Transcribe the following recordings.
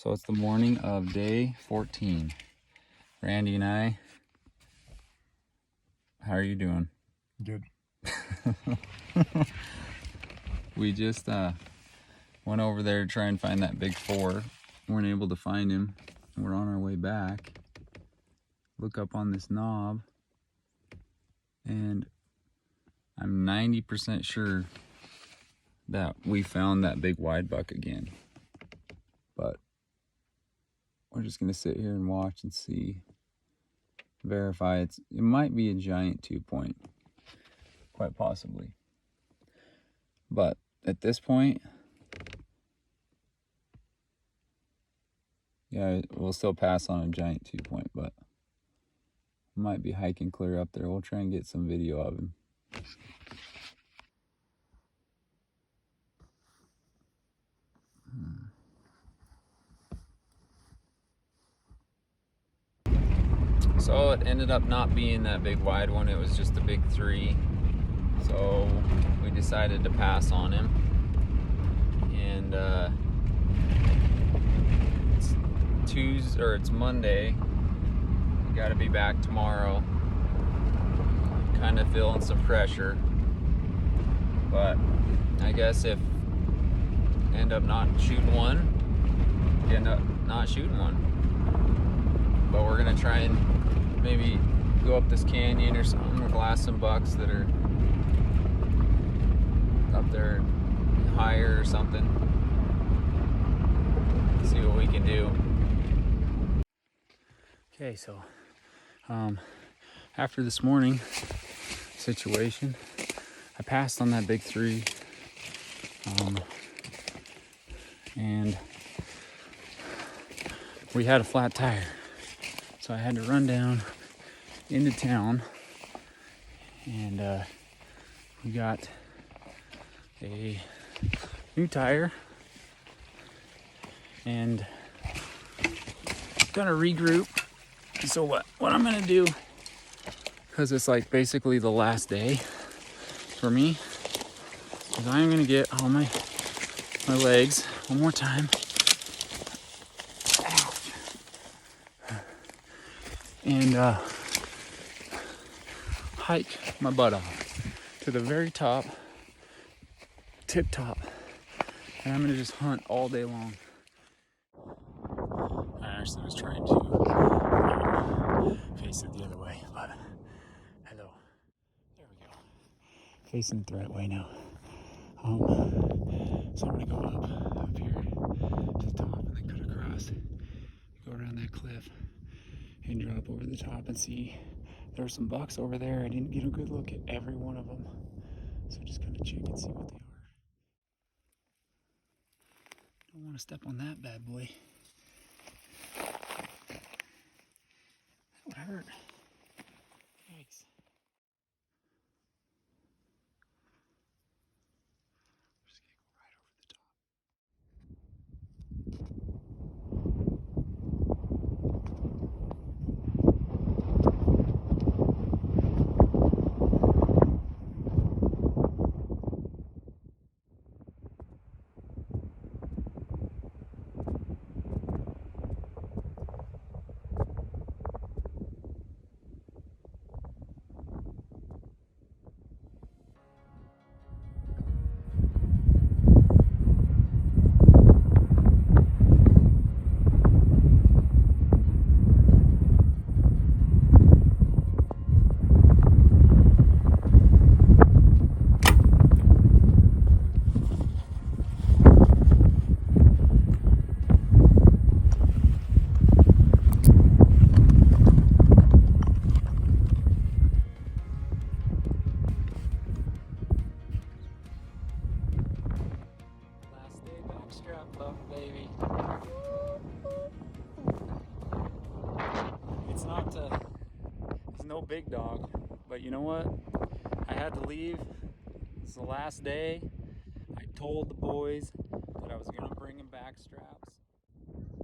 So it's the morning of day 14. Randy and I, how are you doing? Good. We just went over there to try and find that big four. Weren't able to find him. We're on our way back. Look up on this knob, and I'm 90% sure that we found that big wide buck again. But we're just gonna sit here and watch and see, verify it might be a giant 2-point, quite possibly. But at this point, yeah, we'll still pass on a giant 2-point, but might be hiking clear up there. We'll try and get some video of him. So it ended up not being that big wide one, it was just a big 3. So we decided to pass on him. And it's Monday. We gotta be back tomorrow. Kind of feeling some pressure. But I guess if end up not shooting one, we end up not shooting one. But we're gonna try and maybe go up this canyon or something, or glass some bucks that are up there higher or something. See what we can do. Okay, so after this morning situation, I passed on that big 3, and we had a flat tire. So I had to run down into town, and we got a new tire, and gonna regroup. So what I'm gonna do, because it's like basically the last day for me, is I'm gonna get all my legs one more time. And hike my butt off to the very top, tip top, and I'm gonna just hunt all day long. I actually was trying to face it the other way, but hello, there we go, facing it the right way now. So I'm gonna go up here to the top and then cut across, go around that cliff, and drop over the top and see. There's some bucks over there. I didn't get a good look at every one of them, so just kind of check and see what they are. Don't want to step on that bad boy. That would hurt. Yikes. Just gonna go right over the top. Baby, it's no big dog, but you know what, I had to leave. It's the last day. I told the boys that I was gonna bring them back straps.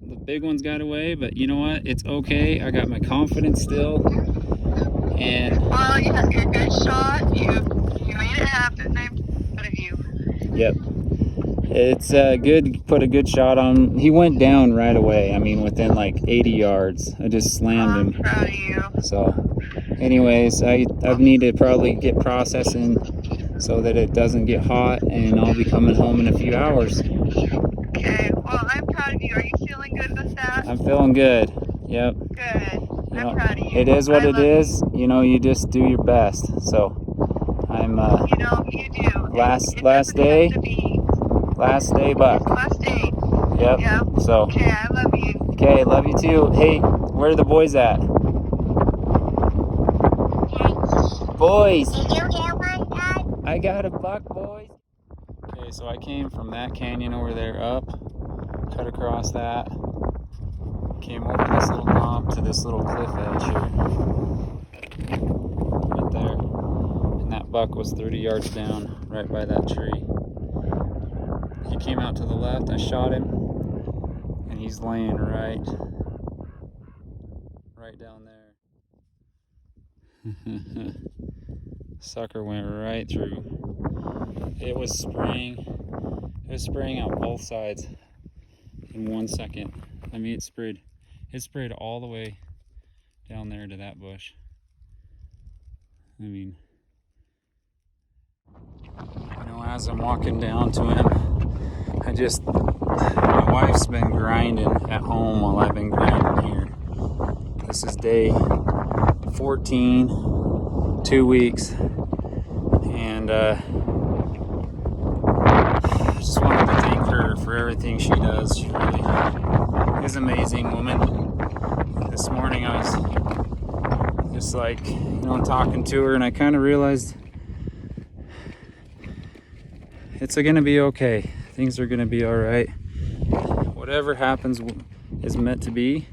The big ones got away, but you know what, it's okay. I got my confidence still, and well, you had a good shot. You made it happen. I'm proud of you. Yep. It's good. Put a good shot on. He went down right away. I mean, within like 80 yards. I just slammed him. I'm proud of you. So, anyways, I need to probably get processing so that it doesn't get hot, and I'll be coming home in a few hours. Okay. Well, I'm proud of you. Are you feeling good with that? I'm feeling good. Yep. Good. You I'm know, proud of you. it is what I it is. You know, you just do your best. So, I'm You know, you do. last It last doesn't day. have to be. Last day buck. Last day. Yep. Yeah. So. Okay, I love you. Okay, love you too. Hey, where are the boys at? Boys. Did you get one, Dad? I got a buck, boys. Okay, so I came from that canyon over there up, cut across that, came over this little bump to this little cliff edge here. Right there. And that buck was 30 yards down, right by that tree. He came out to the left, I shot him, and he's laying right down there. Sucker went right through. It was spraying out both sides in 1 second. I mean, it sprayed all the way down there to that bush. I mean, you know, as I'm walking down to him, my wife's been grinding at home while I've been grinding here. This is day 14, 2 weeks, and I just wanted to thank her for everything she does. She really is an amazing woman. This morning I was just like, you know, talking to her, and I kind of realized it's gonna be okay. Things are gonna be all right. Whatever happens is meant to be,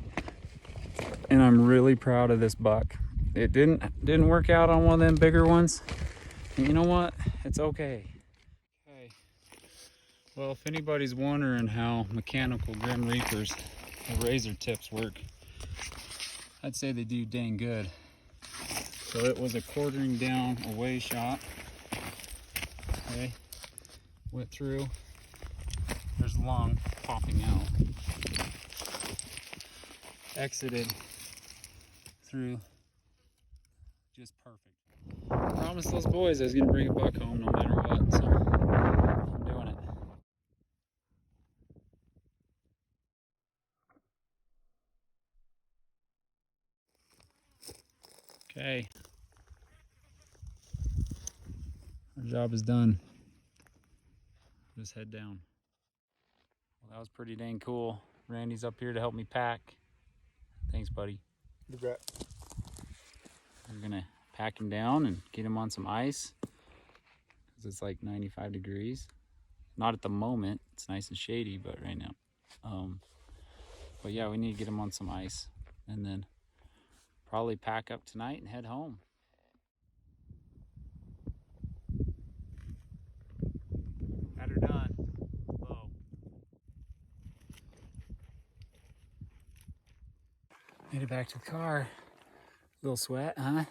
and I'm really proud of this buck. It didn't work out on one of them bigger ones, and you know what? It's okay. Okay. Well, if anybody's wondering how mechanical Grim Reapers, the razor tips work, I'd say they do dang good. So it was a quartering down away shot. Okay, went through. There's lung popping out. Exited through, just perfect. I promised those boys I was gonna bring a buck home no matter what, so I'm doing it. Okay, our job is done. Just head down. Well, that was pretty dang cool. Randy's up here to help me pack. Thanks, buddy. You bet. We're gonna pack him down and get him on some ice, because it's like 95 degrees. Not at the moment, it's nice and shady, but right now. But yeah, we need to get him on some ice, and then probably pack up tonight and head home. Got her done. Whoa. Made it back to the car. A little sweat, huh?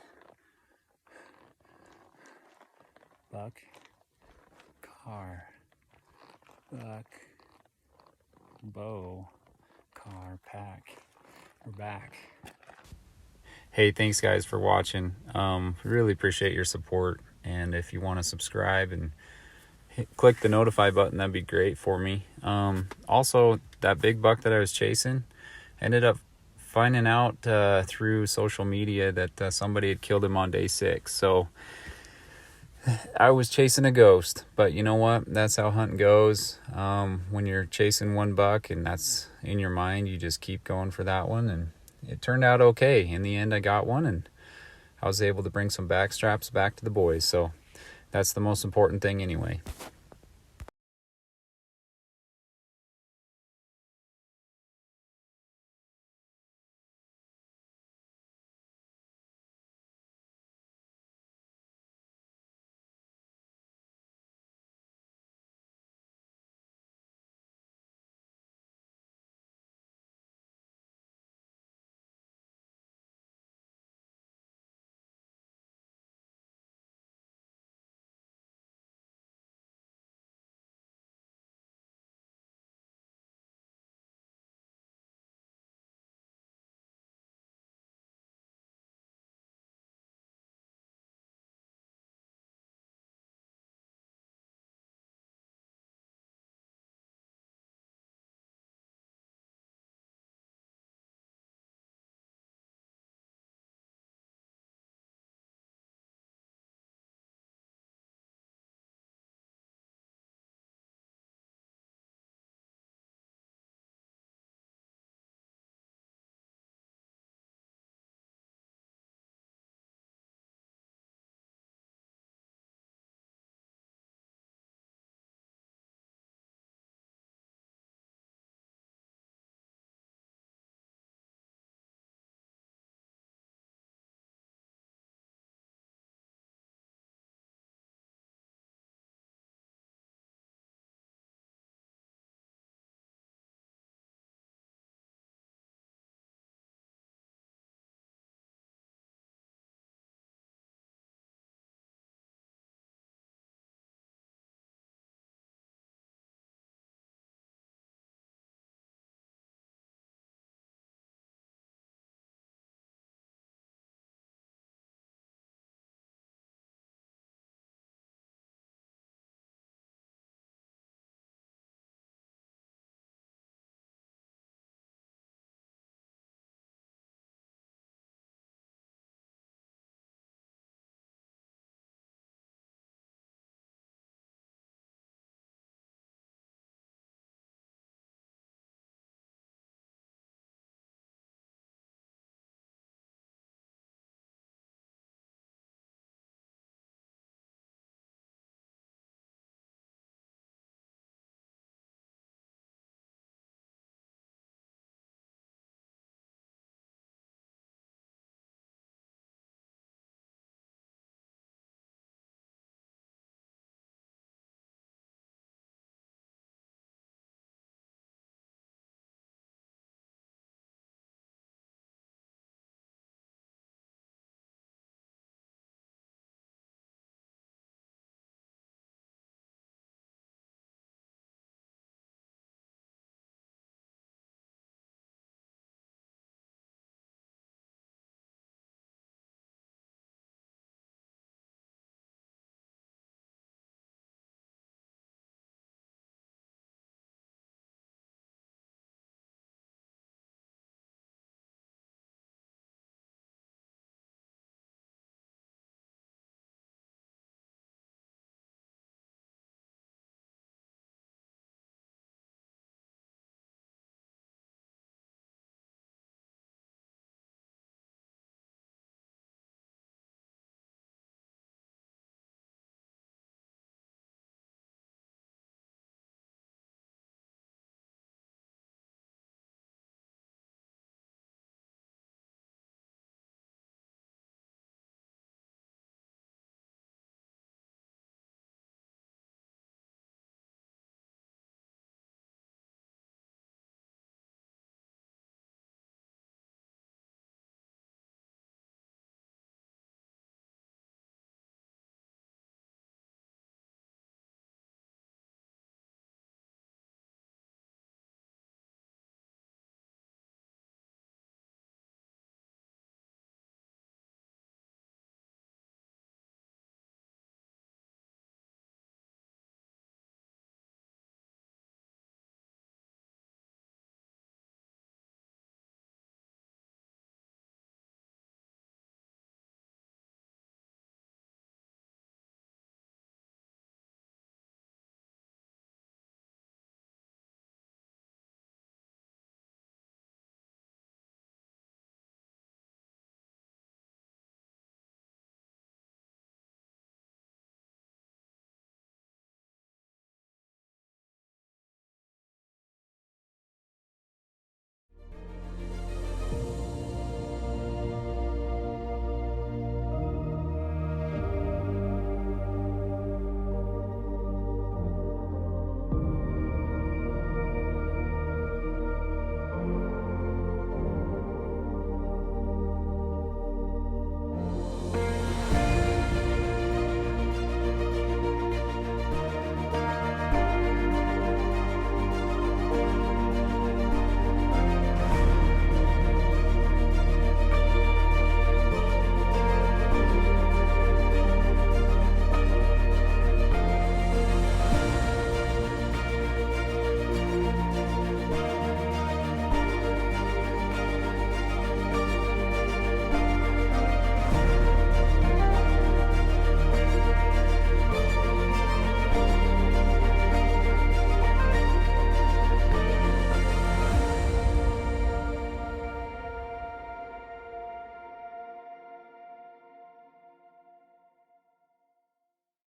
Buck. Car. Buck. Bow. Car. Pack. We're back. Hey, thanks guys for watching. Really appreciate your support. And if you want to subscribe and click the notify button, that'd be great for me. Also, that big buck that I was chasing, ended up finding out through social media that somebody had killed him on day 6. So I was chasing a ghost, but you know what? That's how hunting goes. When you're chasing one buck and that's in your mind, you just keep going for that one, and it turned out okay. In the end, I got one, and I was able to bring some back straps back to the boys. So that's the most important thing anyway.